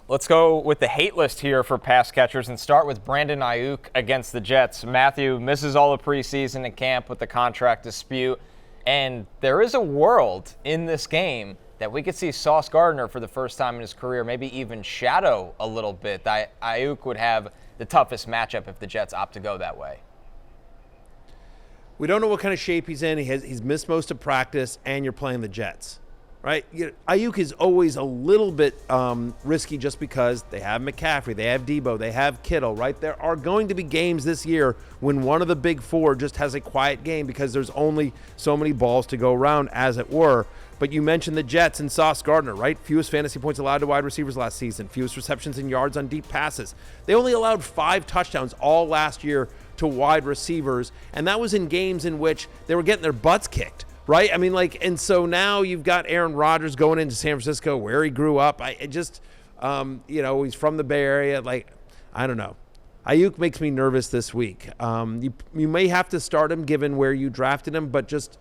Let's go with the hate list here for pass catchers and start with Brandon Aiyuk against the Jets. Matthew misses all the preseason and camp with the contract dispute, and there is a world in this game that we could see Sauce Gardner for the first time in his career maybe even shadow a little bit. Aiyuk would have the toughest matchup if the Jets opt to go that way. We don't know what kind of shape he's in. He's missed most of practice, and you're playing the Jets. Right, Aiyuk is always a little bit risky just because they have McCaffrey, they have Debo, they have Kittle, right? There are going to be games this year when one of the big four just has a quiet game because there's only so many balls to go around, as it were. But you mentioned the Jets and Sauce Gardner, right? Fewest fantasy points allowed to wide receivers last season, fewest receptions and yards on deep passes. They only allowed 5 touchdowns all last year to wide receivers, and that was in games in which they were getting their butts kicked. Right? I mean, and so now you've got Aaron Rodgers going into San Francisco where he grew up. He's from the Bay Area. I don't know. Aiyuk makes me nervous this week. You may have to start him given where you drafted him, but just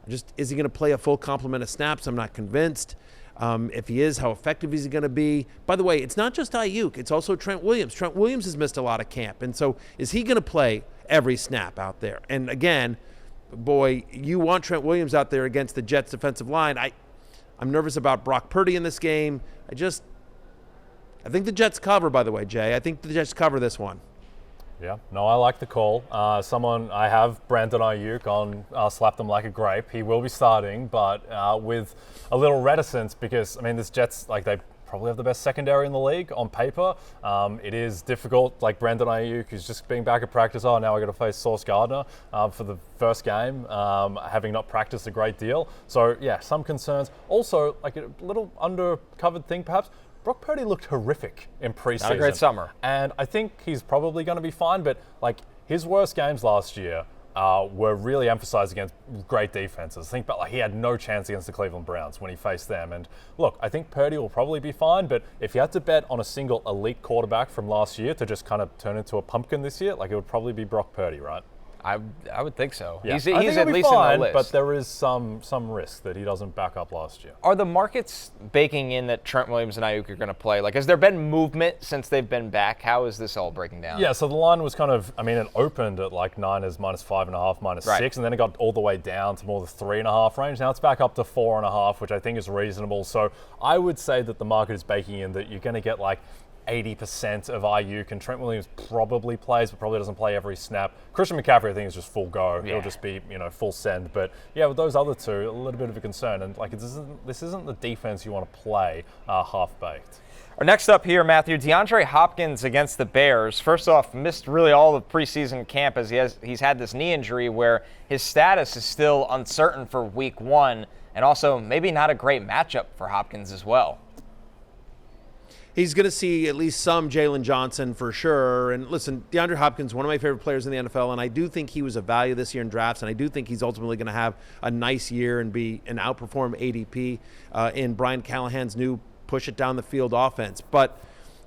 is he going to play a full complement of snaps? I'm not convinced. If he is, how effective is he going to be? By the way, it's not just Aiyuk. It's also Trent Williams. Trent Williams has missed a lot of camp. And so is he going to play every snap out there? And again, boy, you want Trent Williams out there against the Jets defensive line. I'm nervous about Brock Purdy in this game. I think the Jets cover, by the way, Jay. I think the Jets cover this one. Yeah, no, I like the call. I have Brandon Aiyuk on Slap Them Like a Grape. He will be starting, but with a little reticence because, this Jets, they probably have the best secondary in the league on paper. It is difficult, like Brandon Aiyuk, who's just being back at practice. Oh, now I got to face Sauce Gardner for the first game, having not practiced a great deal. So yeah, some concerns. Also, a little undercovered thing perhaps, Brock Purdy looked horrific in preseason. Not a great summer. And I think he's probably going to be fine, but his worst games last year were really emphasized against great defenses. Think about he had no chance against the Cleveland Browns when he faced them. And look, I think Purdy will probably be fine, but if you had to bet on a single elite quarterback from last year to just kind of turn into a pumpkin this year, it would probably be Brock Purdy, right? I would think so. Yeah. He's I think at least fine, in the list. But there is some risk that he doesn't back up last year. Are the markets baking in that Trent Williams and Aiyuk are going to play? Has there been movement since they've been back? How is this all breaking down? Yeah, so the line was kind of, it opened at Niners -5.5, -6, and then it got all the way down to more the 3.5 range. Now it's back up to 4.5, which I think is reasonable. So I would say that the market is baking in that you're going to get 80% of Aiyuk, and Trent Williams probably plays, but probably doesn't play every snap. Christian McCaffrey, I think, is just full go. Yeah. He'll just be, full send. But yeah, with those other two, a little bit of a concern. And this isn't the defense you want to play half-baked. Our next up here, Matthew, DeAndre Hopkins against the Bears. First off, missed really all of preseason camp as he's had this knee injury where his status is still uncertain for week 1, and also maybe not a great matchup for Hopkins as well. He's going to see at least some Jalen Johnson for sure. And listen, DeAndre Hopkins, one of my favorite players in the NFL, and I do think he was a value this year in drafts, and I do think he's ultimately going to have a nice year and be an outperform ADP in Brian Callahan's new push it down the field offense. But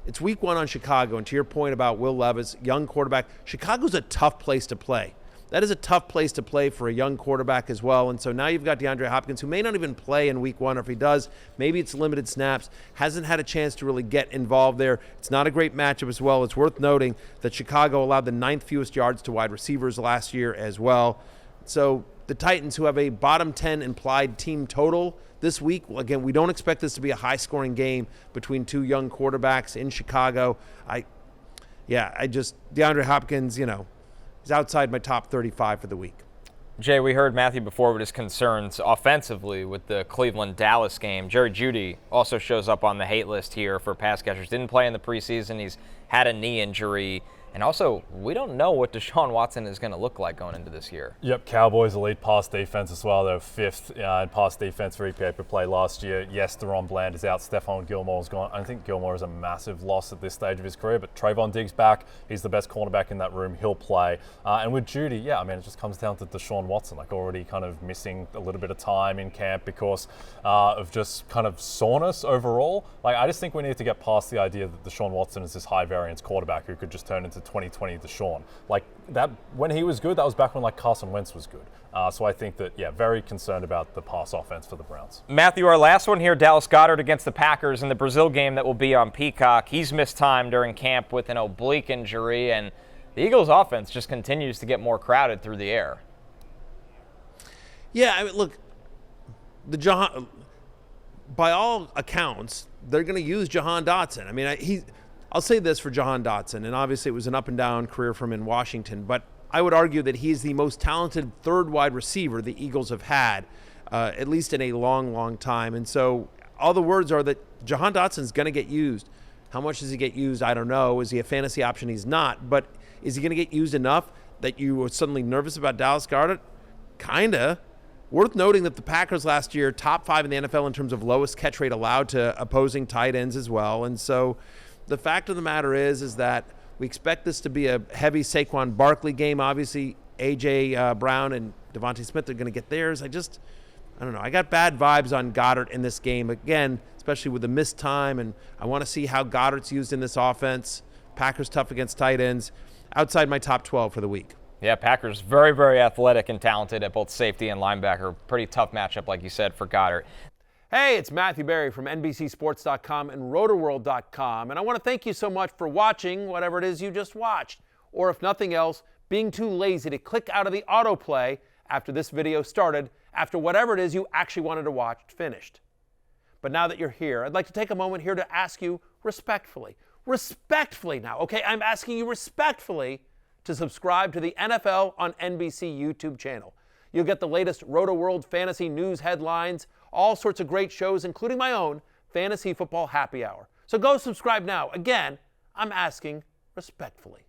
it's week 1 on Chicago, and to your point about Will Levis, young quarterback, Chicago's a tough place to play. That is a tough place to play for a young quarterback as well. And so now you've got DeAndre Hopkins, who may not even play in week 1, or if he does, maybe it's limited snaps, hasn't had a chance to really get involved there. It's not a great matchup as well. It's worth noting that Chicago allowed the 9th fewest yards to wide receivers last year as well. So the Titans, who have a bottom 10 implied team total this week, again, we don't expect this to be a high-scoring game between two young quarterbacks in Chicago. DeAndre Hopkins, is outside my top 35 for the week. Jay, we heard Matthew before with his concerns offensively with the Cleveland-Dallas game. Jerry Jeudy also shows up on the hate list here for pass catchers. Didn't play in the preseason. He's had a knee injury. And also, we don't know what Deshaun Watson is going to look like going into this year. Yep, Cowboys elite pass defense as well. They were 5th in pass defense for EPA per play last year. Yes, Deron Bland is out. Stephon Gilmore's gone. I think Gilmore is a massive loss at this stage of his career, but Trayvon Diggs back. He's the best cornerback in that room. He'll play. And with Jeudy, it just comes down to Deshaun Watson, already kind of missing a little bit of time in camp because of just kind of soreness overall. I just think we need to get past the idea that Deshaun Watson is this high variance quarterback who could just turn into 2020 Deshaun. Like that, when he was good, that was back when like Carson Wentz was good. So I think that, yeah, very concerned about the pass offense for the Browns. Matthew, our last one here, Dallas Goedert against the Packers in the Brazil game that will be on Peacock. He's missed time during camp with an oblique injury, and the Eagles' offense just continues to get more crowded through the air. Yeah, I mean, look, by all accounts, they're going to use Jahan Dotson. I mean, I'll say this for Jahan Dotson, and obviously it was an up-and-down career for him in Washington, but I would argue that he's the most talented third wide receiver the Eagles have had, at least in a long, long time. And so all the words are that Jahan Dotson's going to get used. How much does he get used? I don't know. Is he a fantasy option? He's not. But is he going to get used enough that you were suddenly nervous about Dallas Goedert? Kinda. Worth noting that the Packers last year, top 5 in the NFL in terms of lowest catch rate allowed to opposing tight ends as well. And so the fact of the matter is that we expect this to be a heavy Saquon Barkley game. Obviously, A.J. Brown and Devontae Smith are going to get theirs. I don't know. I got bad vibes on Goddard in this game. Again, especially with the missed time, and I want to see how Goddard's used in this offense. Packers tough against tight ends. Outside my top 12 for the week. Yeah, Packers very, very athletic and talented at both safety and linebacker. Pretty tough matchup, like you said, for Goddard. Hey, it's Matthew Berry from NBCSports.com and RotoWorld.com, and I want to thank you so much for watching whatever it is you just watched, or if nothing else, being too lazy to click out of the autoplay after this video started, after whatever it is you actually wanted to watch finished. But now that you're here, I'd like to take a moment here to ask you respectfully now, okay? I'm asking you respectfully to subscribe to the NFL on NBC YouTube channel. You'll get the latest RotoWorld fantasy news headlines, all sorts of great shows, including my own Fantasy Football Happy Hour. So go subscribe now. Again, I'm asking respectfully.